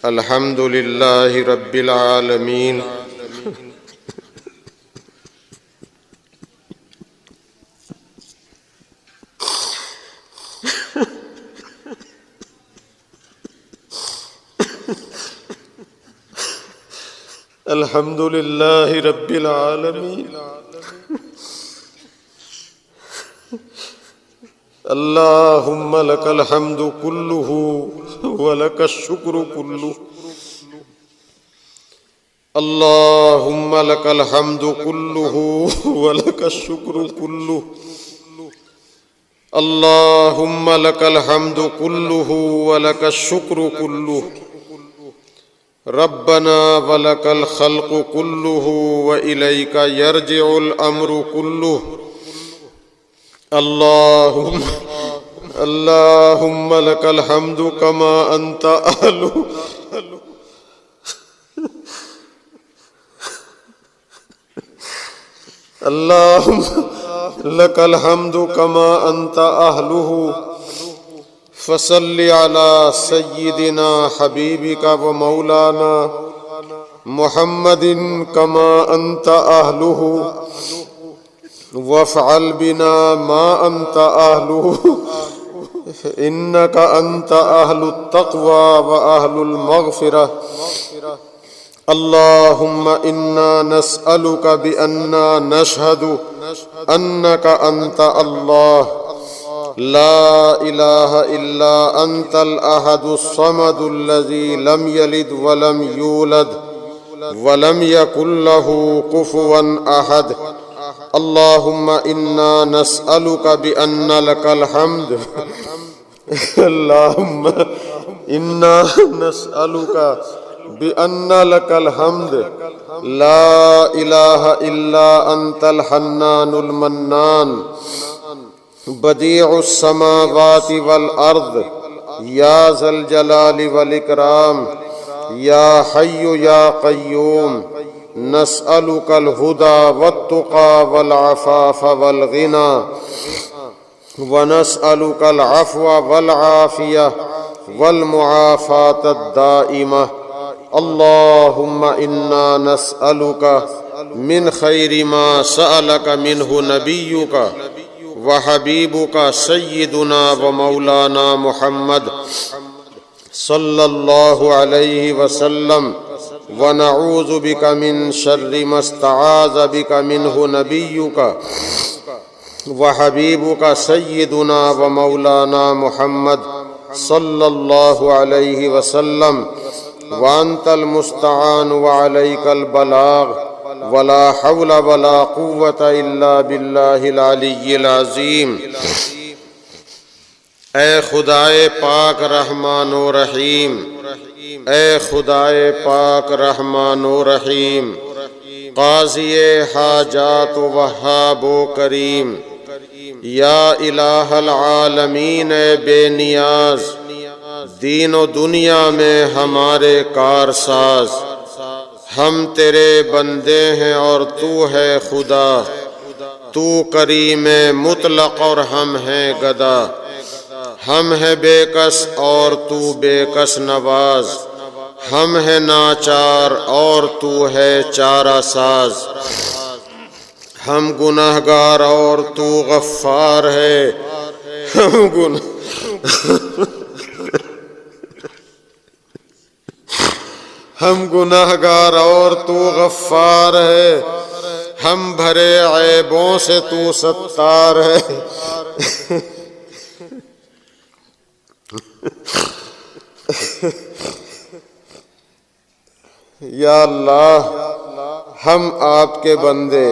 الحمد للہ رب العالمین الحمد للہ رب العالمین اللہم لک الحمد کلہ ولک الشکر کلہ اللہم لک الحمد کلہ ولک الشکر کلہ اللہم لک الحمد کلہ ولک الشکر کلہ ربنا ولک الخلق کلہ وإلیک یرجع الامر کلہ اللہم لک الحمد کما انت اہل اللہم لک الحمد کما انت اہلہ فصل علی سیدنا حبیبک و مولانا محمد کما انت اہلہ وافعل بنا ما انت اہلہ انک انت اہل التقوی و اہل المغفرہ اللہم انا نسألک بأننا نشہد انک انت اللہ لا الہ الا انت الاحد الصمد الذی لم یلد ولم یولد ولم یکن لہ کفوا احد اللہم انا نسألک بأن لک الحمد اللہم انا نسألک بأن لک الحمد لا الہ الا انت الحنان المنان بدیع السماوات والارض یا ذا الجلال والاکرام یا حی یا قیوم نسألک الہدى والتقى والعفاف والغنى ونسألک العفو والعافیہ والمعافاة الدائمہ اللہم انا نسألک من خیر ما سألک منہ نبیک وحبیبک سیدنا ومولانا محمد صلی اللہ علیہ وسلم ونعوذ بک من شر ما استعاذ بک منہ نبیک وحبیبک سیدنا ومولانا محمد صلی اللہ علیہ وسلم وانت المستعان وعلیک البلاغ ولا حول ولا قوة الا باللہ العلی العظیم۔ اے خدائے پاک رحمان و رحیم، اے خدائے پاک رحمان و رحیم، قاضی حاجات و وہاب و کریم، یا الہ العالمین بے نیاز، دین و دنیا میں ہمارے کارساز، ہم تیرے بندے ہیں اور تو ہے خدا، تو کریم مطلق اور ہم ہیں گدا، ہم ہیں بے کس اور تو بے کس نواز، ہم ہیں ناچار اور تو ہے چارہ ساز، ہم گناہگار اور تو غفار ہے، ہم گناہگار اور تو غفار ہے، ہم بھرے عیبوں سے تو ستار ہے، یا اللہ ہم آپ کے بندے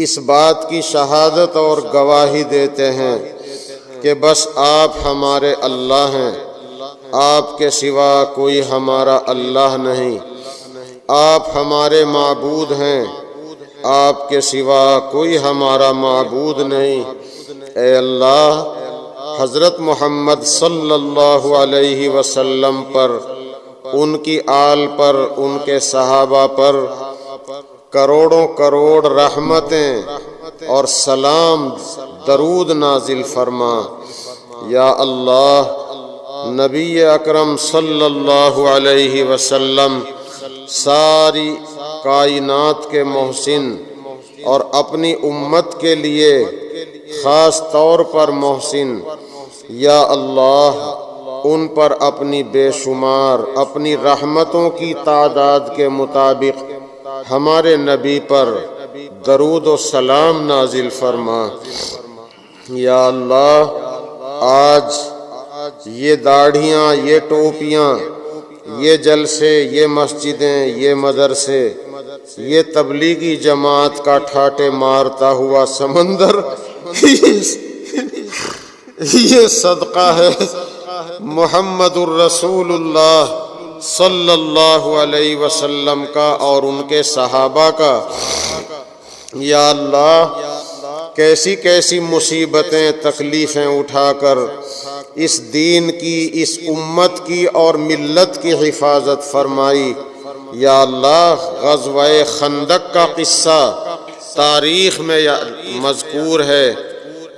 اس بات کی شہادت اور گواہی دیتے ہیں کہ بس آپ ہمارے اللہ ہیں، آپ کے سوا کوئی ہمارا اللہ نہیں، آپ ہمارے معبود ہیں، آپ کے سوا کوئی ہمارا معبود نہیں۔ اے اللہ حضرت محمد صلی اللہ علیہ وسلم پر، ان کی آل پر، ان کے صحابہ پر کروڑوں کروڑ رحمتیں اور سلام درود نازل فرما۔ یا اللہ نبی اکرم صلی اللہ علیہ وسلم ساری کائنات کے محسن اور اپنی امت کے لیے خاص طور پر محسن، یا اللہ ان پر اپنی بے شمار اپنی رحمتوں کی تعداد کے مطابق ہمارے نبی پر درود و سلام نازل فرما۔ یا اللہ آج یہ داڑھیاں، یہ ٹوپیاں، یہ جلسے، یہ مسجدیں، یہ مدرسے، یہ تبلیغی جماعت کا ٹھاٹے مارتا ہوا سمندر، یہ صدقہ ہے محمد الرسول اللہ صلی اللہ علیہ وسلم کا اور ان کے صحابہ کا۔ یا اللہ کیسی کیسی مصیبتیں، تکلیفیں اٹھا کر اس دین کی، اس امت کی اور ملت کی حفاظت فرمائی۔ یا اللہ غزوہ خندق کا قصہ تاریخ میں مذکور ہے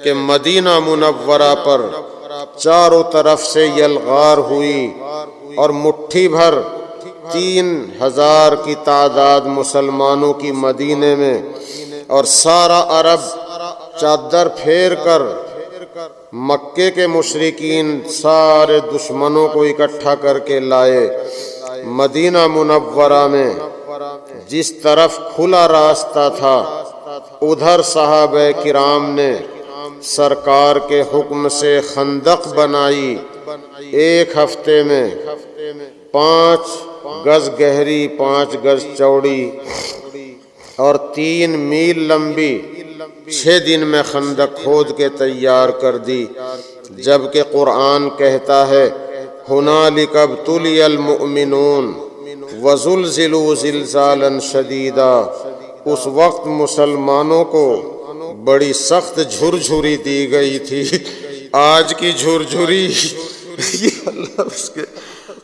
کہ مدینہ منورہ پر چاروں طرف سے یلغار ہوئی اور مٹھی بھر 3000 کی تعداد مسلمانوں کی مدینے میں، اور سارا عرب چادر پھیر کر مکے کے مشرکین سارے دشمنوں کو اکٹھا کر کے لائے۔ مدینہ منورہ میں جس طرف کھلا راستہ تھا ادھر صحابہ کرام نے سرکار کے حکم سے خندق بنائی۔ 1 ہفتے میں 5 گز گہری، 5 گز چوڑی اور 3 میل لمبی 6 دن میں خندق کھود کے تیار کر دی، جبکہ قرآن کہتا ہے ہنالک ابتلی المؤمنون وزلزلوا زلزالا شدیدا۔ اس وقت مسلمانوں کو بڑی سخت جھرجھری دی گئی تھی۔ آج کی جھرجھری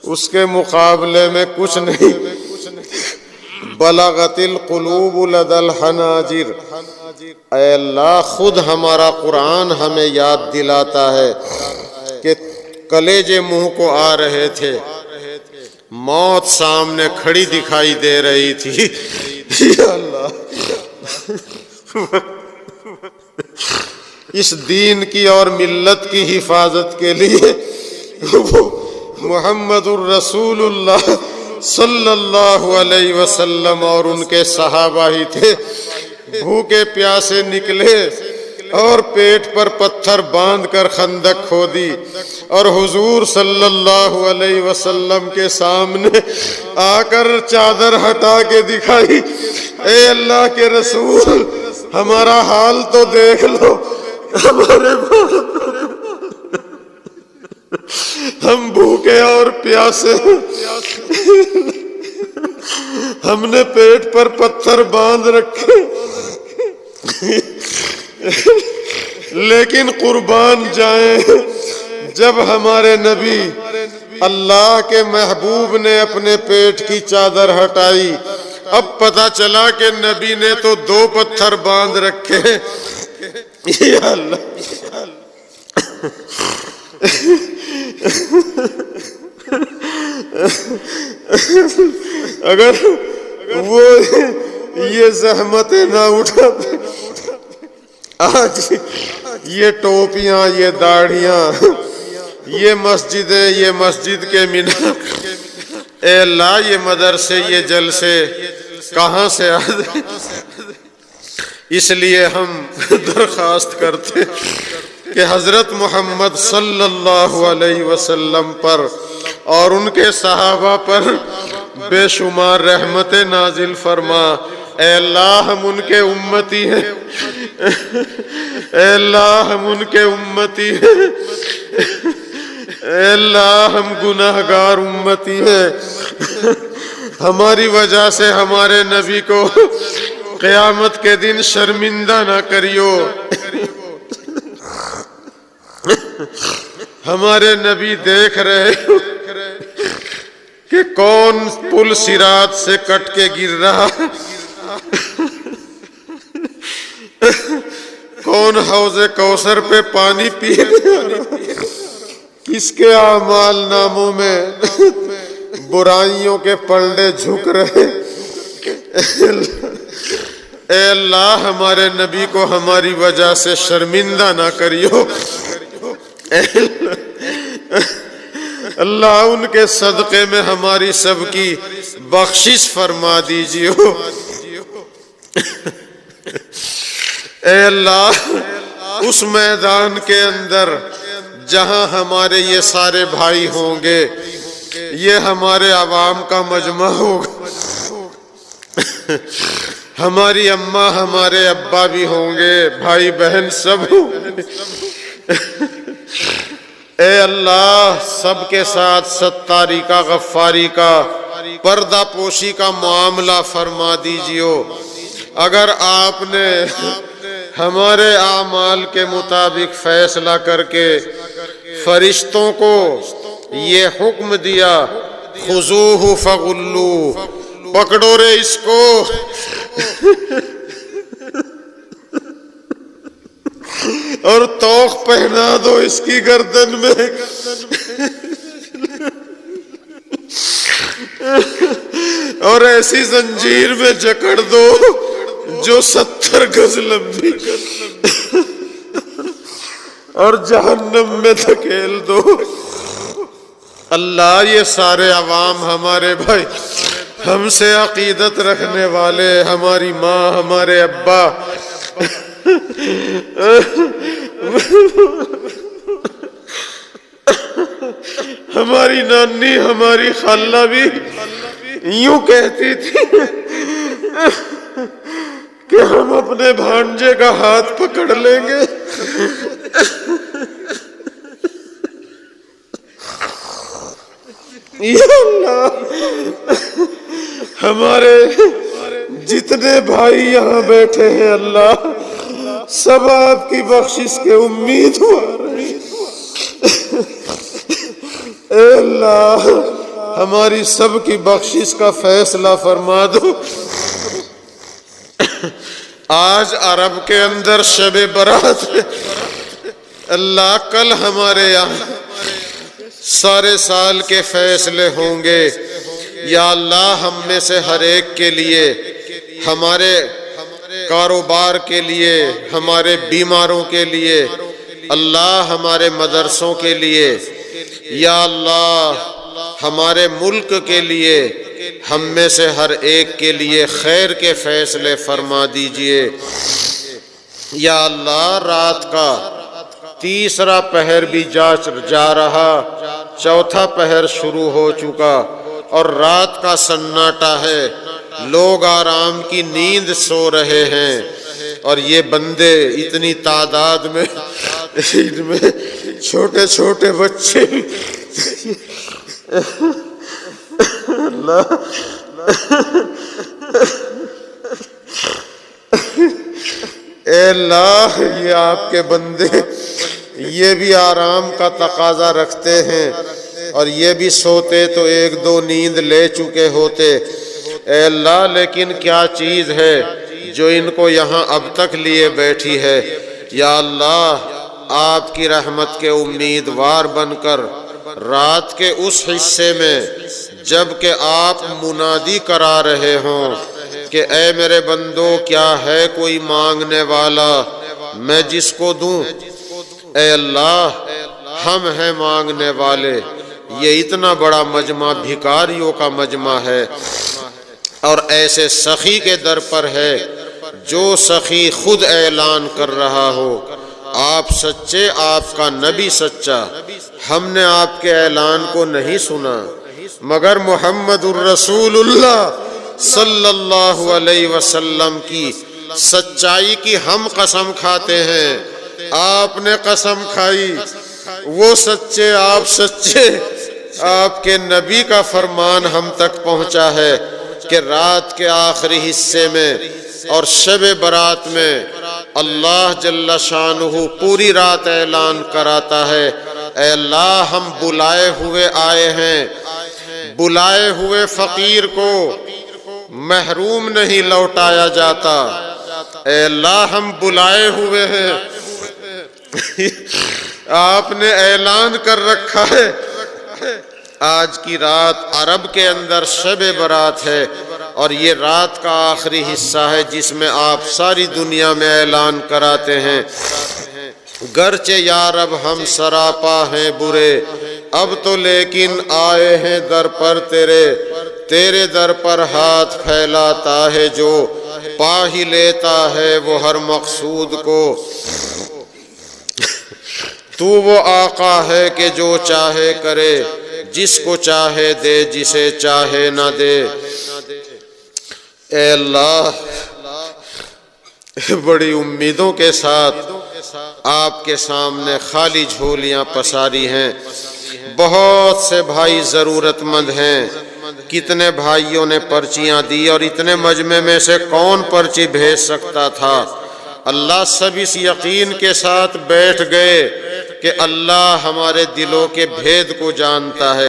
اس کے مقابلے میں کچھ نہیں۔ بلغت القلوب لدى الحناجر۔ اے اللہ خود ہمارا قرآن ہمیں یاد دلاتا ہے کہ کلیجے منہ کو آ رہے تھے، موت سامنے کھڑی دکھائی دے رہی تھی۔ یا اللہ اس دین کی اور ملت کی حفاظت کے لیے محمد الرسول اللہ صلی اللہ علیہ وسلم اور ان کے صحابہ ہی تھے۔ بھوکے پیاسے نکلے اور پیٹ پر پتھر باندھ کر خندق کھودی اور حضور صلی اللہ علیہ وسلم کے سامنے آ کر چادر ہٹا کے دکھائی، اے اللہ کے رسول ہمارا حال تو دیکھ لو، ہم بھوکے اور پیاسے، ہم نے پیٹ پر پتھر باندھ رکھے، لیکن قربان جائیں جب ہمارے نبی اللہ کے محبوب نے اپنے پیٹ کی چادر ہٹائی، اب پتہ چلا کہ نبی نے تو 2 پتھر باندھ رکھے۔ یا اللہ اگر وہ یہ زحمتیں نہ اٹھاتے، آج یہ ٹوپیاں، یہ داڑھیاں، یہ مسجدیں، یہ مسجد کے مینار، اے اللہ یہ مدرسے، یہ جلسے کہاں سے آتے؟ اس لیے ہم درخواست کرتے کہ حضرت محمد صلی اللہ علیہ وسلم پر اور ان کے صحابہ پر بے شمار رحمتیں نازل فرما۔ اے اللہ ہم ان کے امتی ہیں، اے اللہ ہم ان کے امتی ہیں، اے اللہ ہم گناہ گار امتی ہیں، ہماری وجہ سے ہمارے نبی کو قیامت کے دن شرمندہ نہ کریو۔ ہمارے نبی دیکھ رہے ہو کہ کون پل صراط سے کٹ کے گر رہا، کون حوض کوثر پہ پانی پی رہا، اس کے اعمال ناموں میں برائیوں کے پلڑے جھک رہے۔ اے اللہ ہمارے نبی کو ہماری وجہ سے شرمندہ نہ کریو، اللہ ان کے صدقے میں ہماری سب کی بخشش فرما دیجیے۔ اے اللہ اس میدان کے اندر جہاں ہمارے یہ سارے بھائی ہوں گے، یہ ہمارے عوام کا مجمع ہوگا، ہماری اماں ہمارے ابا بھی ہوں گے، بھائی بہن سب ہوں گے۔ اے اللہ سب کے ساتھ ستاری کا، غفاری کا، پردہ پوشی کا معاملہ فرما دیجیے۔ اگر آپ نے ہمارے اعمال کے مطابق فیصلہ کر کے فرشتوں کو یہ حکم دیا، خذوہ فغلوہ، پکڑو رے اس کو، اور توق پہنا دو اس کی گردن میں، اور ایسی زنجیر میں جکڑ دو جو 70 گز لمبی، اور جہنم میں دھکیل دو۔ اللہ یہ سارے عوام ہمارے بھائی، ہم سے عقیدت رکھنے والے، ہماری ماں، ہمارے ابا، ہماری نانی، ہماری خالہ بھی یوں کہتی تھی کہ ہم اپنے بھانجے کا ہاتھ پکڑ لیں گے۔ یا اللہ ہمارے جتنے بھائی یہاں بیٹھے ہیں، اللہ سب آپ کی بخشش کے امیدوار ہیں۔ اے اللہ ہماری سب کی بخشش کا فیصلہ فرما دو۔ آج عرب کے اندر شب برات ہے، اللہ کل ہمارے یہاں سارے سال کے فیصلے ہوں گے۔ یا اللہ ہم میں سے ہر ایک کے لیے، ہمارے کاروبار کے لیے، ہمارے بیماروں کے لیے، اللہ ہمارے مدرسوں کے لیے، یا اللہ ہمارے ملک کے لیے، ہم میں سے ہر ایک کے لیے خیر کے فیصلے فرما دیجئے۔ یا اللہ رات کا تیسرا پہر بھی جا رہا، چوتھا پہر شروع ہو چکا، اور رات کا سناٹا ہے، لوگ آرام کی نیند سو رہے ہیں، اور یہ بندے اتنی تعداد میں، ان میں چھوٹے چھوٹے بچے، اللہ اے اللہ یہ آپ کے بندے، یہ بھی آرام کا تقاضا رکھتے ہیں، اور یہ بھی سوتے تو ایک دو نیند لے چکے ہوتے۔ اے اللہ لیکن کیا چیز ہے جو ان کو یہاں اب تک لیے بیٹھی ہے؟ یا اللہ آپ کی رحمت کے امیدوار بن کر رات کے اس حصے میں جب کہ آپ منادی کرا رہے ہوں کہ اے میرے بندو کیا ہے کوئی مانگنے والا میں جس کو دوں، اے اللہ ہم ہیں مانگنے والے۔ یہ اتنا بڑا مجمع بھکاریوں کا مجمع ہے، اور ایسے سخی کے در پر ہے جو سخی خود اعلان کر رہا ہو آپ سچے، آپ کا نبی سچا۔ ہم نے آپ کے اعلان کو نہیں سنا، مگر محمد الرسول اللہ صلی اللہ علیہ وسلم کی سچائی کی ہم قسم کھاتے ہیں۔ آپ نے قسم کھائی، وہ سچے، آپ سچے، آپ کے نبی کا فرمان ہم تک پہنچا ہے کہ رات کے آخری حصے میں اور شب برات میں اللہ جل شانہ پوری رات اعلان کراتا ہے، اے اللہ ہم بلائے ہوئے آئے ہیں، بلائے ہوئے فقیر کو محروم نہیں لوٹایا جاتا۔ اے اللہ ہم بلائے ہوئے ہیں، آپ نے اعلان کر رکھا ہے آج کی رات عرب کے اندر شب برات ہے، اور یہ رات کا آخری حصہ ہے جس میں آپ ساری دنیا میں اعلان کراتے ہیں، گرچہ یا رب ہم سراپا ہیں برے، اب تو لیکن آئے ہیں در پر تیرے در پر ہاتھ پھیلاتا ہے جو، پا ہی لیتا ہے وہ ہر مقصود کو، تو وہ آقا ہے کہ جو چاہے کرے، جس کو چاہے دے جسے چاہے نہ دے۔ اے اللہ، بڑی امیدوں کے ساتھ آپ کے سامنے خالی جھولیاں پساری ہیں، بہت سے بھائی ضرورت مند ہیں، کتنے بھائیوں نے پرچیاں دی اور اتنے مجمع میں سے کون پرچی بھیج سکتا تھا؟ اللہ سب اس یقین کے ساتھ بیٹھ گئے کہ اللہ ہمارے دلوں کے بھید کو جانتا ہے۔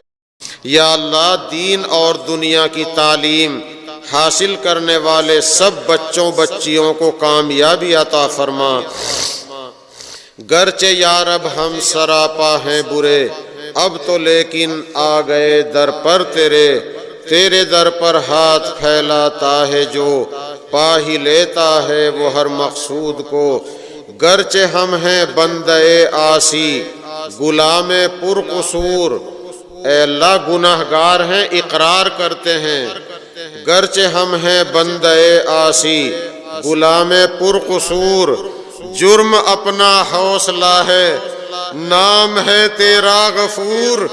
یا اللہ، دین اور دنیا کی تعلیم حاصل کرنے والے سب بچوں بچیوں کو کامیابی عطا فرما، گرچہ یا رب ہم سراپا ہیں برے، اب تو لیکن آ گئے در پر تیرے در پر ہاتھ پھیلاتا ہے جو، پا ہی لیتا ہے وہ ہر مقصود کو، گرچہ ہم ہیں بندے عاصی غلام پرقصور۔ اے اللہ، گناہ گار ہیں، اقرار کرتے ہیں، گرچہ ہم ہیں بندے عاصی غلام پرقصور، جرم اپنا حوصلہ ہے، نام ہے تیرا غفور۔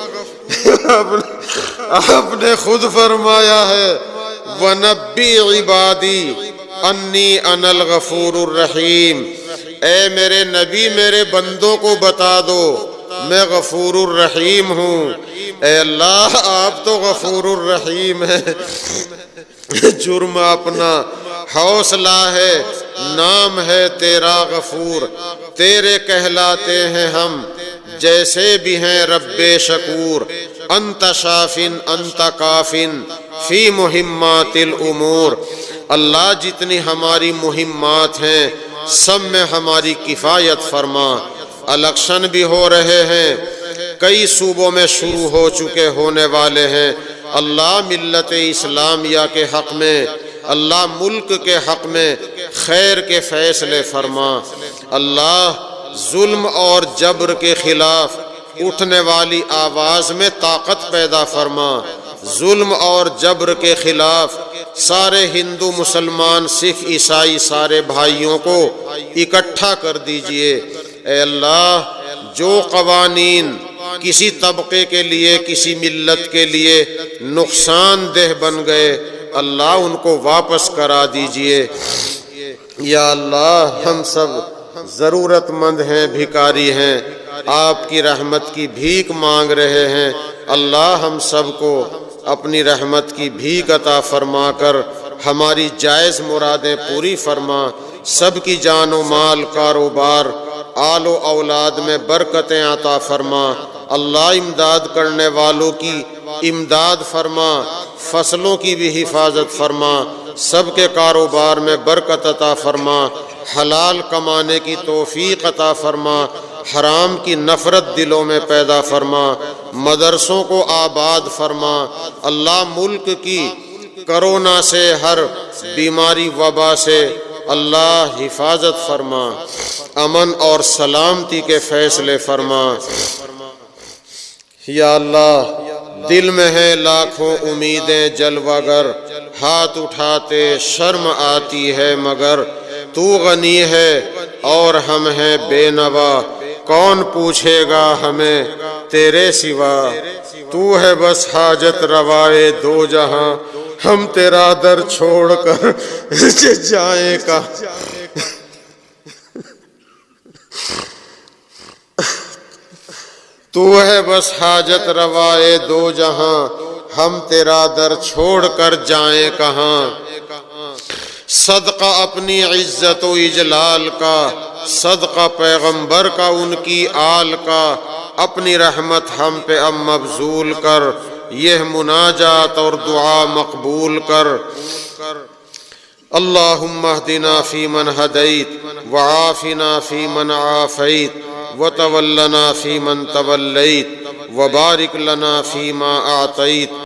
آپ نے خود فرمایا ہے، وَنَبِّئْ عِبَادِي أَنِّي أَنَا الْغَفُورُ الرَّحِيمُ، اے میرے نبی میرے بندوں کو بتا دو میں غفور الرحیم ہوں۔ اے اللہ، آپ تو غفور الرحیم ہیں، جرم اپنا حوصلہ ہے، نام ہے تیرا غفور، تیرے کہلاتے ہیں ہم جیسے بھی ہیں رب شکور، انت شافن انت کافن فی مہمات الامور۔ اللہ، جتنی ہماری مہمات ہیں سب میں ہماری کفایت فرما۔ الیکشن بھی ہو رہے ہیں، کئی صوبوں میں شروع ہو چکے ہونے والے ہیں، اللہ ملت اسلامیہ کے حق میں، اللہ ملک کے حق میں خیر کے فیصلے فرما۔ اللہ، ظلم اور جبر کے خلاف اٹھنے والی آواز میں طاقت پیدا فرما، ظلم اور جبر کے خلاف سارے ہندو مسلمان سکھ عیسائی سارے بھائیوں کو اکٹھا کر دیجئے۔ اے اللہ، جو قوانین کسی طبقے کے لیے کسی ملت کے لیے نقصان دہ بن گئے، اللہ ان کو واپس کرا دیجئے۔ یا اللہ، ہم سب ضرورت مند ہیں، بھکاری ہیں، آپ کی رحمت کی بھیک مانگ رہے ہیں۔ اللہ، ہم سب کو اپنی رحمت کی بھیک عطا فرما کر ہماری جائز مرادیں پوری فرما، سب کی جان و مال، کاروبار، آل و اولاد میں برکتیں عطا فرما۔ اللہ، امداد کرنے والوں کی امداد فرما، فصلوں کی بھی حفاظت فرما، سب کے کاروبار میں برکت عطا فرما، حلال کمانے کی توفیق عطا فرما، حرام کی نفرت دلوں میں پیدا فرما، مدرسوں کو آباد فرما۔ اللہ، ملک کی کرونا سے، ہر بیماری وبا سے اللہ حفاظت فرما، امن اور سلامتی کے فیصلے فرما۔ یا اللہ، دل میں ہے لاکھوں امیدیں جلوہ گر، ہاتھ اٹھاتے شرم آتی ہے مگر، تو غنی ہے اور ہم ہیں بے نوا، کون پوچھے گا ہمیں تیرے سوا، تو ہے بس حاجت روائے دو جہاں، ہم تیرا در چھوڑ کر جائیں کہاں۔ تو ہے بس حاجت روائے دو جہاں، ہم تیرا در چھوڑ کر جائیں کہاں۔ صدقہ اپنی عزت و اجلال کا، صدقہ پیغمبر کا ان کی آل کا، اپنی رحمت ہم پہ اب مبذول کر، یہ مناجات اور دعا مقبول کر۔ اللہم اہدنا فی من ہدیت، وعافنا فی من عافیت، وتولنا فيمن توليت وبارك لنا فيما أعطيت